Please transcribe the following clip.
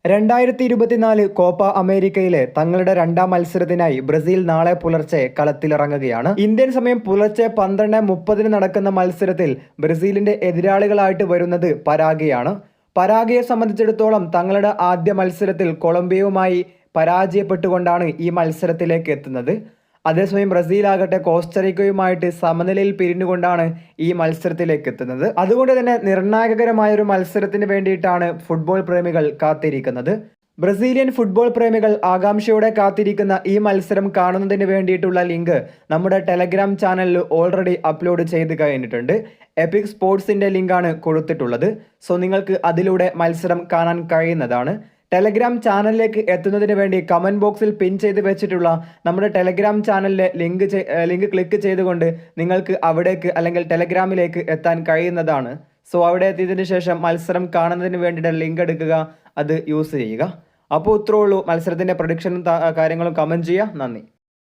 2024 Copa അമേരിക്കയിലെ തങ്ങളുടെ രണ്ടാം മത്സരത്തിനായി ബ്രസീൽ നാളെ പുലർച്ചെ കളത്തിലിറങ്ങുകയാണ്. ഇന്ത്യൻ സമയം പുലർച്ചെ 12:30 നടക്കുന്ന മത്സരത്തിൽ ബ്രസീലിന്റെ എതിരാളികളായിട്ട് വരുന്നത് പരാഗ്വെയാണ്. പരാഗ്വെയെ സംബന്ധിച്ചിടത്തോളം തങ്ങളുടെ ആദ്യ മത്സരത്തിൽ കൊളംബിയയുമായി പരാജയപ്പെട്ടുകൊണ്ടാണ് ഈ മത്സരത്തിലേക്ക് എത്തുന്നത്. അതേസമയം ബ്രസീലാകട്ടെ കോസ്റ്ററിക്കയുമായിട്ട് സമനിലയിൽ പിരിഞ്ഞുകൊണ്ടാണ് ഈ മത്സരത്തിലേക്ക് എത്തുന്നത്. അതുകൊണ്ട് തന്നെ നിർണായകരമായ ഒരു മത്സരത്തിന് വേണ്ടിയിട്ടാണ് ഫുട്ബോൾ പ്രേമികൾ കാത്തിരിക്കുന്നത്. ബ്രസീലിയൻ ഫുട്ബോൾ പ്രേമികൾ ആകാംക്ഷയോടെ കാത്തിരിക്കുന്ന ഈ മത്സരം കാണുന്നതിന് വേണ്ടിയിട്ടുള്ള ലിങ്ക് നമ്മുടെ ടെലഗ്രാം ചാനലിൽ ഓൾറെഡി അപ്ലോഡ് ചെയ്ത് കഴിഞ്ഞിട്ടുണ്ട്. എപിക് സ്പോർട്സിന്റെ ലിങ്കാണ് കൊടുത്തിട്ടുള്ളത്. സോ നിങ്ങൾക്ക് അതിലൂടെ മത്സരം കാണാൻ കഴിയുന്നതാണ്. ടെലഗ്രാം ചാനലിലേക്ക് എത്തുന്നതിന് വേണ്ടി കമൻറ്റ് ബോക്സിൽ പിൻ ചെയ്ത് വെച്ചിട്ടുള്ള നമ്മുടെ ടെലഗ്രാം ചാനലിലെ ലിങ്ക് ക്ലിക്ക് ചെയ്തുകൊണ്ട് നിങ്ങൾക്ക് അവിടേക്ക് അല്ലെങ്കിൽ ടെലഗ്രാമിലേക്ക് എത്താൻ കഴിയുന്നതാണ്. സോ അവിടെ എത്തിയതിന് ശേഷം മത്സരം കാണുന്നതിന് വേണ്ടിയിട്ട് ലിങ്ക് എടുക്കുക, അത് യൂസ് ചെയ്യുക. അപ്പോൾ ഇത്രേ ഉള്ളൂ. മത്സരത്തിൻ്റെ പ്രഡിക്ഷനും കാര്യങ്ങളും കമൻറ്റ് ചെയ്യുക. നന്ദി.